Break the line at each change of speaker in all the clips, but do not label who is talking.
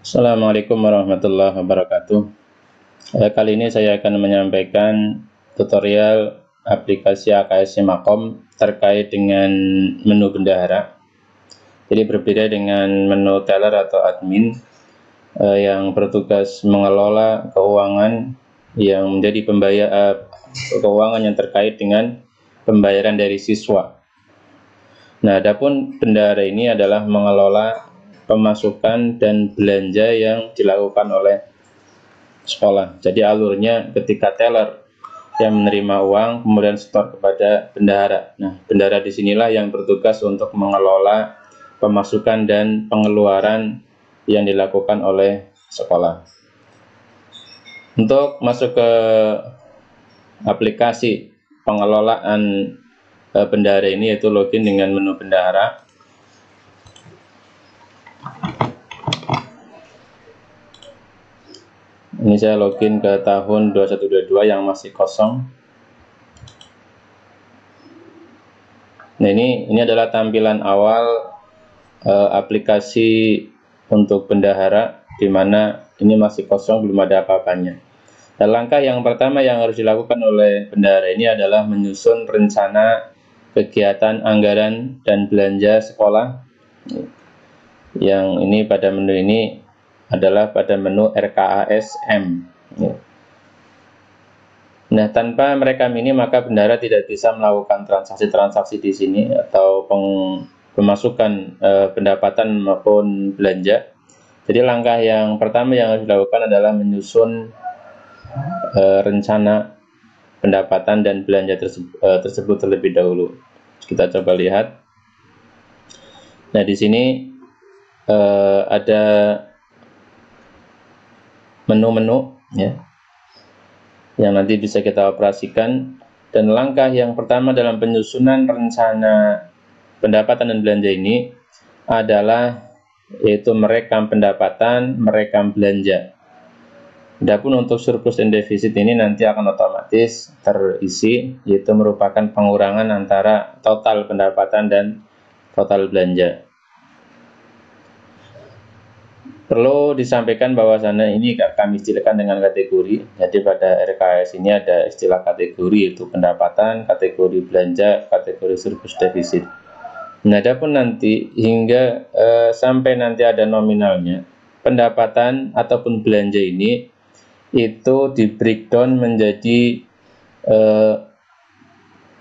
Assalamualaikum warahmatullahi wabarakatuh. Kali ini saya akan menyampaikan tutorial aplikasi AKS Simakom terkait dengan menu bendahara. Jadi berbeda dengan menu teller atau admin yang bertugas mengelola keuangan yang menjadi keuangan yang terkait dengan pembayaran dari siswa. Nah, adapun bendahara ini adalah mengelola pemasukan dan belanja yang dilakukan oleh sekolah. Jadi alurnya ketika teller yang menerima uang kemudian setor kepada bendahara. Nah, bendahara disinilah yang bertugas untuk mengelola pemasukan dan pengeluaran yang dilakukan oleh sekolah. Untuk masuk ke aplikasi pengelolaan bendahara ini, yaitu login dengan menu bendahara. Ini saya login ke tahun 2122 yang masih kosong. Nah, ini adalah tampilan awal aplikasi untuk bendahara, di mana ini masih kosong, belum ada apa-apanya. Dan langkah yang pertama yang harus dilakukan oleh bendahara ini adalah menyusun rencana kegiatan, anggaran, dan belanja sekolah. Yang ini pada menu ini adalah pada menu RKASM. Nah, tanpa merekam ini maka bendahara tidak bisa melakukan transaksi-transaksi di sini atau pemasukan pendapatan maupun belanja. Jadi langkah yang pertama yang harus dilakukan adalah menyusun rencana pendapatan dan belanja tersebut terlebih dahulu. Kita coba lihat. Nah, di sini ada menu-menu ya, yang nanti bisa kita operasikan. Dan langkah yang pertama dalam penyusunan rencana pendapatan dan belanja ini adalah yaitu merekam pendapatan, merekam belanja. Adapun untuk surplus dan defisit ini nanti akan otomatis terisi, yaitu merupakan pengurangan antara total pendapatan dan total belanja. Perlu disampaikan bahwasannya ini kami istilahkan dengan kategori. Jadi pada RKS ini ada istilah kategori, yaitu pendapatan, kategori belanja, kategori surplus defisit. Nah, adapun nanti hingga sampai nanti ada nominalnya, pendapatan ataupun belanja ini itu di breakdown menjadi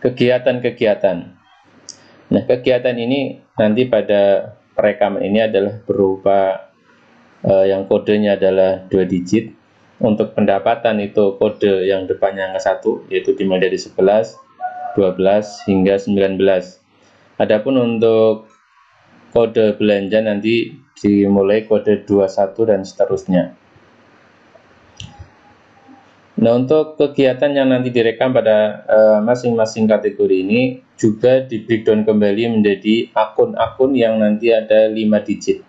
kegiatan-kegiatan. Nah, kegiatan ini nanti pada perekaman ini adalah berupa yang kodenya adalah 2 digit. Untuk pendapatan itu kode yang depannya angka 1, yaitu dimulai dari 11, 12 hingga 19. Adapun untuk kode belanja nanti dimulai kode 21 dan seterusnya. Nah, untuk kegiatan yang nanti direkam pada masing-masing kategori ini juga di breakdown kembali menjadi akun-akun yang nanti ada 5 digit.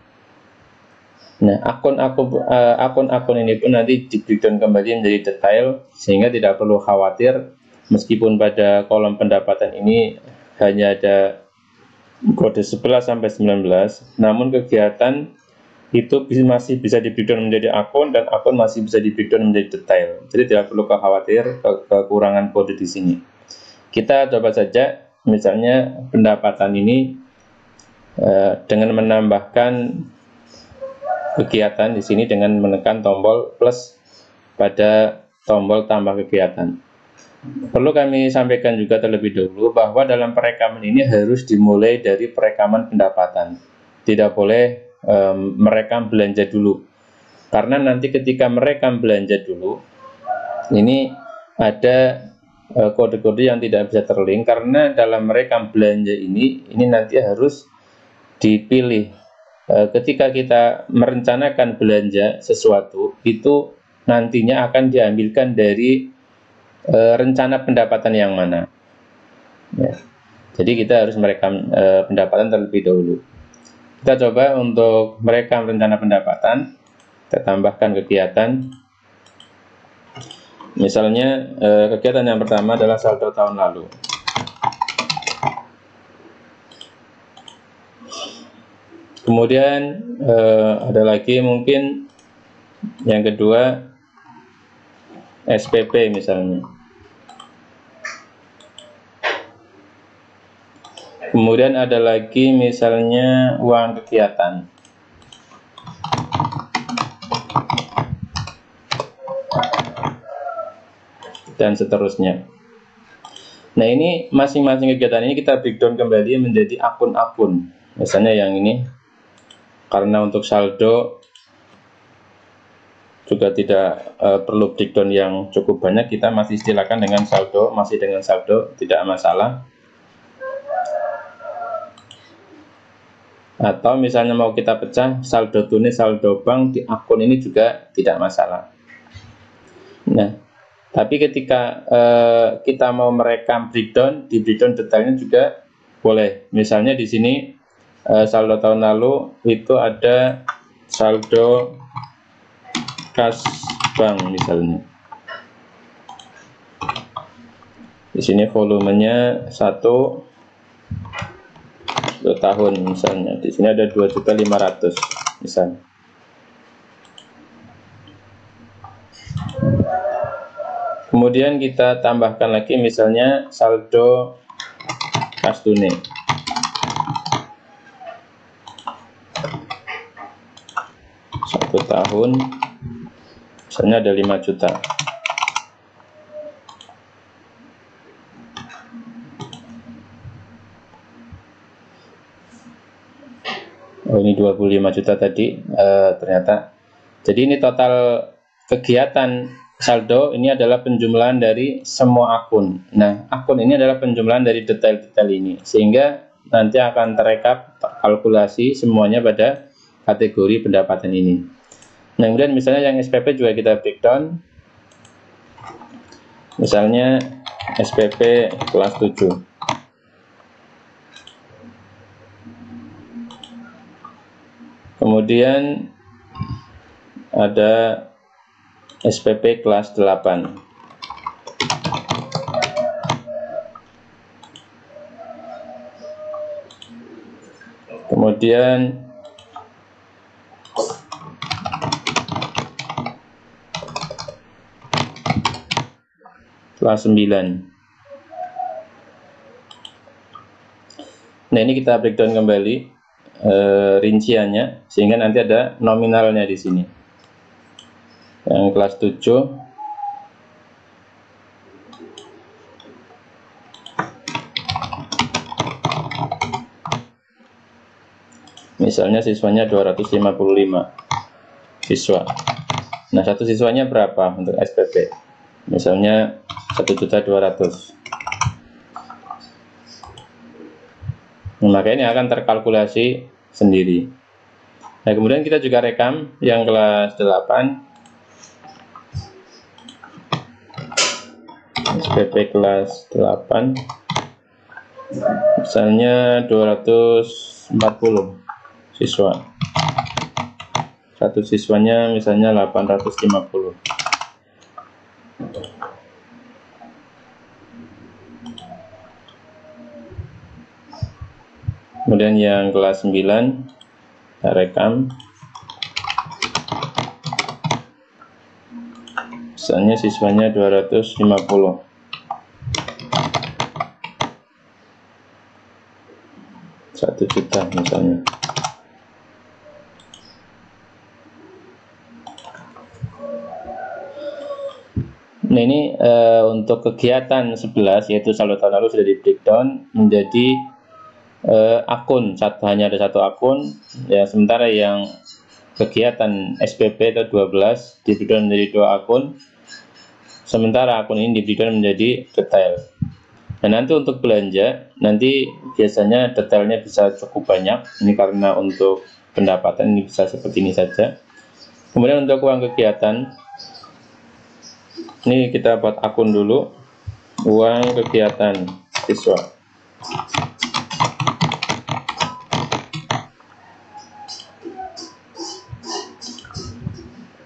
Nah, akun-akun ini pun nanti di breakdown kembali menjadi detail, sehingga tidak perlu khawatir meskipun pada kolom pendapatan ini hanya ada kode 11 sampai 19, namun kegiatan itu masih bisa di breakdown menjadi akun, dan akun masih bisa di breakdown menjadi detail. Jadi tidak perlu khawatir kekurangan kode di sini. Kita coba saja, misalnya pendapatan ini dengan menambahkan kegiatan di sini dengan menekan tombol plus pada tombol tambah kegiatan. Perlu kami sampaikan juga terlebih dahulu bahwa dalam perekaman ini harus dimulai dari perekaman pendapatan. Tidak boleh merekam belanja dulu. Karena nanti ketika merekam belanja dulu, ini ada kode-kode yang tidak bisa terlink, karena dalam merekam belanja ini nanti harus dipilih. Ketika kita merencanakan belanja sesuatu, itu nantinya akan diambilkan dari rencana pendapatan yang mana ya. Jadi kita harus merekam pendapatan terlebih dahulu. Kita coba untuk merekam rencana pendapatan, kita tambahkan kegiatan. Misalnya kegiatan yang pertama adalah saldo tahun lalu. Kemudian ada lagi mungkin yang kedua SPP misalnya. Kemudian ada lagi misalnya uang kegiatan. Dan seterusnya. Nah, ini masing-masing kegiatan ini kita breakdown kembali menjadi akun-akun. Misalnya yang ini, karena untuk saldo juga tidak perlu breakdown yang cukup banyak, kita masih istilahkan dengan saldo, masih dengan saldo, tidak masalah. Atau misalnya mau kita pecah saldo tunai, saldo bank di akun ini juga tidak masalah. Nah, tapi ketika kita mau merekam breakdown, di breakdown detailnya juga boleh. Misalnya di sini saldo tahun lalu itu ada saldo kas bank misalnya. Di sini volumenya 1 tahun misalnya. Di sini ada 2.500.000 misalnya. Kemudian kita tambahkan lagi misalnya saldo kas tunai. Satu tahun misalnya ada 5 juta. Oh, ini 25 juta tadi ternyata. Jadi ini total kegiatan saldo ini adalah penjumlahan dari semua akun. Nah, akun ini adalah penjumlahan dari detail-detail ini, sehingga nanti akan terekap, terkalkulasi semuanya pada kategori pendapatan ini. Nah, kemudian misalnya yang SPP juga kita breakdown. Misalnya SPP kelas 7. Kemudian ada SPP kelas 8. Kemudian kelas 9. Nah, ini kita breakdown kembali rinciannya sehingga nanti ada nominalnya di sini. Yang kelas 7 misalnya siswanya 255 siswa. Nah, satu siswanya berapa untuk SPP? Misalnya 1.200.000. Maka ini akan terkalkulasi sendiri. Nah, kemudian kita juga rekam yang kelas 8. SPP kelas 8 misalnya 240 siswa. Satu siswanya misalnya 850. Kemudian yang kelas 9 kita rekam misalnya siswanya 250. Satu juta misalnya. Nah, ini untuk kegiatan 11 yaitu saldo tahun lalu sudah di breakdown menjadi akun, hanya ada satu akun ya, sementara yang kegiatan SPP atau 12 di breakdown menjadi 2 akun, sementara akun ini di breakdown menjadi detail. Dan nanti untuk belanja, nanti biasanya detailnya bisa cukup banyak, ini karena untuk pendapatan ini bisa seperti ini saja. Kemudian untuk uang kegiatan, ini kita buat akun dulu, uang kegiatan siswa.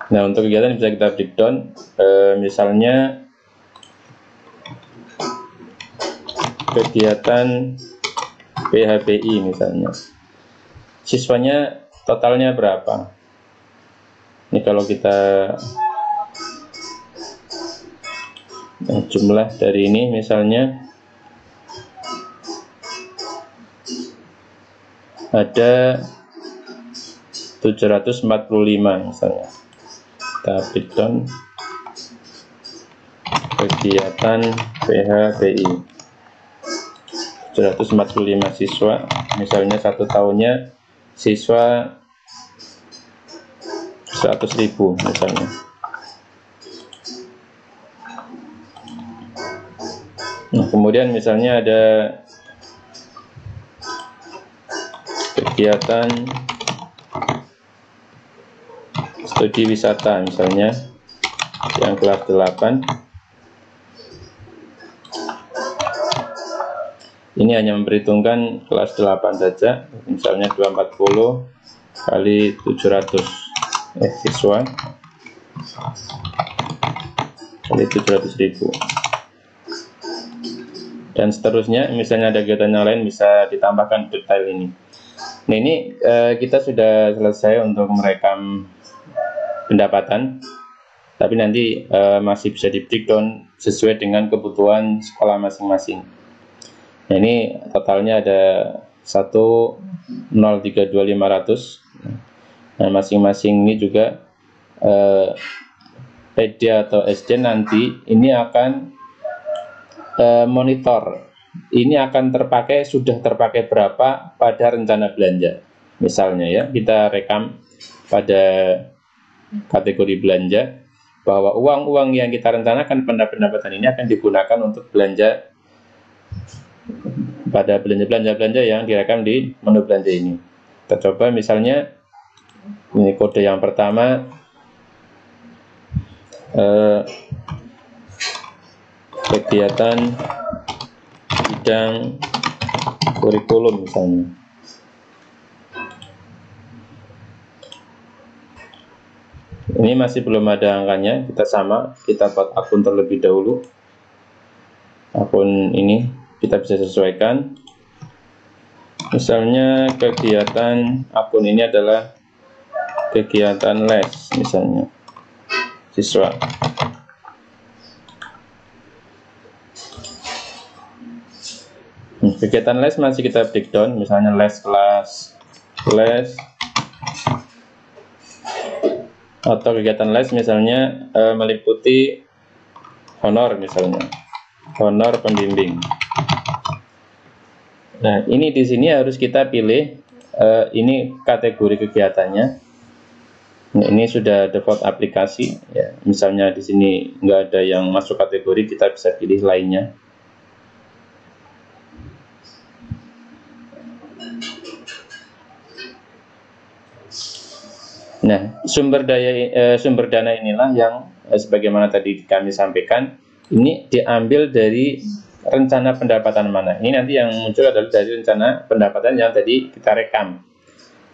Nah, untuk kegiatan bisa kita breakdown, misalnya kegiatan PHBI misalnya. siswanya totalnya berapa. Ini kalau kita jumlah dari ini misalnya ada 745 misalnya, kita breakdown kegiatan PHBI 745 siswa, misalnya satu tahunnya siswa 100.000 misalnya. Nah, kemudian misalnya ada kegiatan studi wisata misalnya yang kelas 8, ini hanya memperhitungkan kelas 8 saja, misalnya 240 kali 700 siswa kali 700.000, dan seterusnya. Misalnya ada kegiatan yang lain bisa ditambahkan detail ini. Nah, ini kita sudah selesai untuk merekam pendapatan, tapi nanti masih bisa di breakdown sesuai dengan kebutuhan sekolah masing-masing. Nah, ini totalnya ada 1032500. Nah, masing-masing ini juga PD atau SD nanti ini akan monitor ini akan terpakai, sudah terpakai berapa pada rencana belanja. Misalnya ya, kita rekam pada kategori belanja bahwa uang-uang yang kita rencanakan pada pendapatan ini akan digunakan untuk belanja pada belanja-belanja yang direkam di menu belanja ini. Kita coba misalnya, ini kode yang pertama, kegiatan bidang kurikulum misalnya. Ini masih belum ada angkanya, kita buat akun terlebih dahulu. Akun ini kita bisa sesuaikan. Misalnya kegiatan akun ini adalah kegiatan les misalnya siswa. Kegiatan les masih kita breakdown, misalnya les kelas, les, atau kegiatan les misalnya meliputi honor misalnya, honor pembimbing. Nah, ini di sini harus kita pilih ini kategori kegiatannya. Nah, ini sudah default aplikasi ya. Misalnya di sini nggak ada yang masuk kategori, kita bisa pilih lainnya. Nah, sumber dana inilah yang sebagaimana tadi kami sampaikan, ini diambil dari rencana pendapatan mana. Ini nanti yang muncul adalah dari rencana pendapatan yang tadi kita rekam.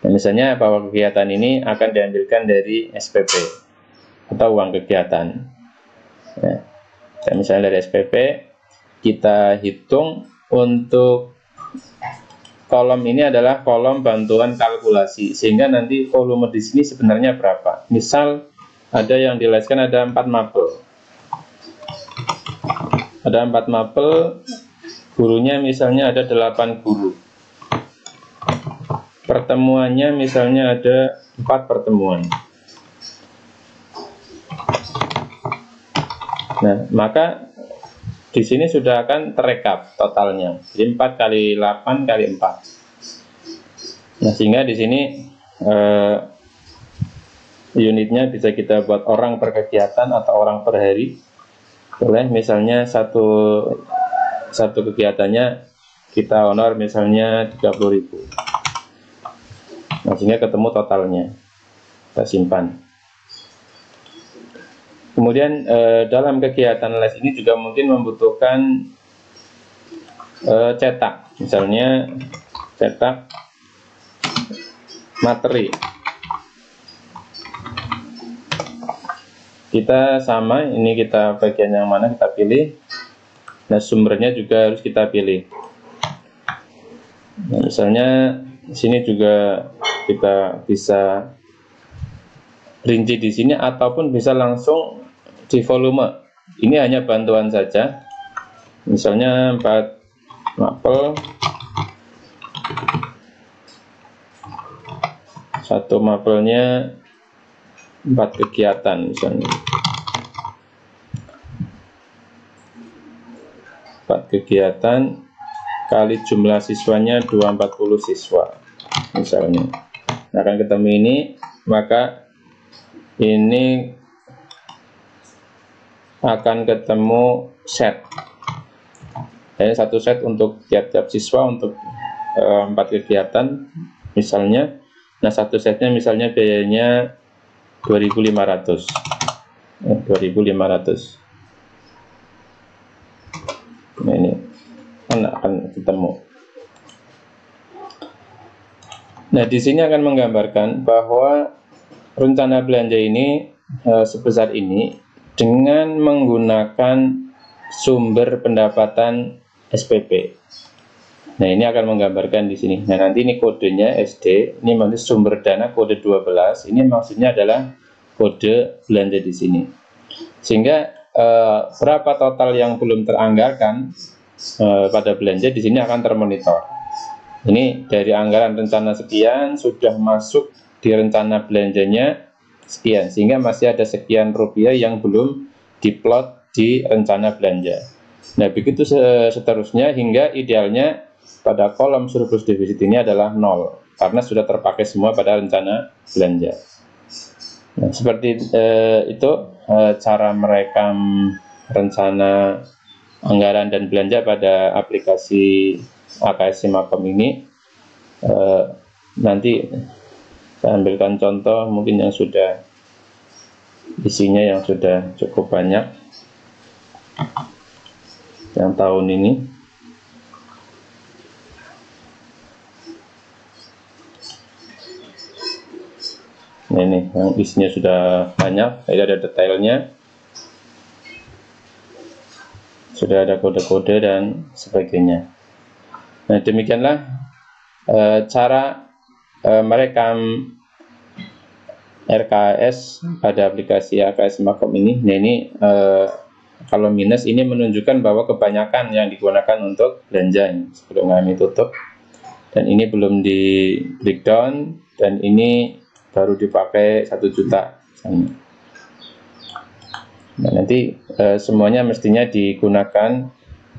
Nah, misalnya bahwa kegiatan ini akan diambilkan dari SPP atau uang kegiatan. Nah, misalnya dari SPP kita hitung untuk kolom ini adalah kolom bantuan kalkulasi, sehingga nanti volume di sini sebenarnya berapa. Misal ada yang dileskan ada 4 mapel. Ada 4 mapel, gurunya misalnya ada 8 guru. Pertemuannya misalnya ada 4 pertemuan. Nah, maka di sini sudah akan terekap totalnya. Jadi 4 kali 8 kali 4. Nah, sehingga di sini unitnya bisa kita buat orang per kegiatan atau orang per hari. Boleh, misalnya satu kegiatannya kita honor misalnya 30.000. Nah, sehingga ketemu totalnya. Kita simpan. Kemudian dalam kegiatan les ini juga mungkin membutuhkan cetak, misalnya cetak materi. Kita sama, ini kita bagian yang mana kita pilih. Nah, sumbernya juga harus kita pilih. Nah, misalnya di sini juga kita bisa rinci di sini ataupun bisa langsung di volume. Ini hanya bantuan saja. Misalnya 4 mapel, 1 mapelnya 4 kegiatan misalnya. 4 kegiatan kali jumlah siswanya 240 siswa misalnya. Nah, akan ketemu ini, maka ini akan ketemu set. Jadi satu set untuk tiap-tiap siswa untuk 4 kegiatan misalnya. Nah, satu setnya misalnya biayanya 2.500. 2.500. Nah, ini akan ketemu. Nah, di sini akan menggambarkan bahwa rencana belanja ini sebesar ini dengan menggunakan sumber pendapatan SPP. Nah, ini akan menggambarkan di sini. Nah, nanti ini kodenya SD, ini nanti sumber dana kode 12, ini maksudnya adalah kode belanja di sini. Sehingga berapa total yang belum teranggarkan pada belanja di sini akan termonitor. Ini dari anggaran rencana sekian sudah masuk di rencana belanjanya sekian, sehingga masih ada sekian rupiah yang belum diplot di rencana belanja. Nah, begitu seterusnya hingga idealnya pada kolom surplus defisit ini adalah 0 karena sudah terpakai semua pada rencana belanja. Nah, seperti itu cara merekam rencana anggaran dan belanja pada aplikasi AKS Simakom ini. Nanti saya ambilkan contoh mungkin yang sudah isinya yang sudah cukup banyak yang tahun ini. Nah, ini yang isinya sudah banyak, ini ada detailnya, sudah ada kode-kode dan sebagainya. Nah, demikianlah cara merekam RKS pada aplikasi AKS Simakom ini. Nah, ini kalau minus ini menunjukkan bahwa kebanyakan yang digunakan untuk belanja ini. Sebelum kami tutup, dan ini belum di breakdown, dan ini baru dipakai 1 juta. Nah, nanti semuanya mestinya digunakan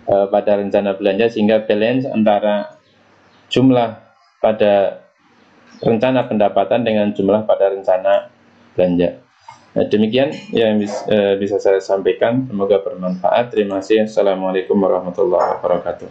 pada rencana belanja sehingga balance antara jumlah pada rencana pendapatan dengan jumlah pada rencana belanja. Nah, demikian yang bisa saya sampaikan. Semoga bermanfaat. Terima kasih. Assalamualaikum warahmatullahi wabarakatuh.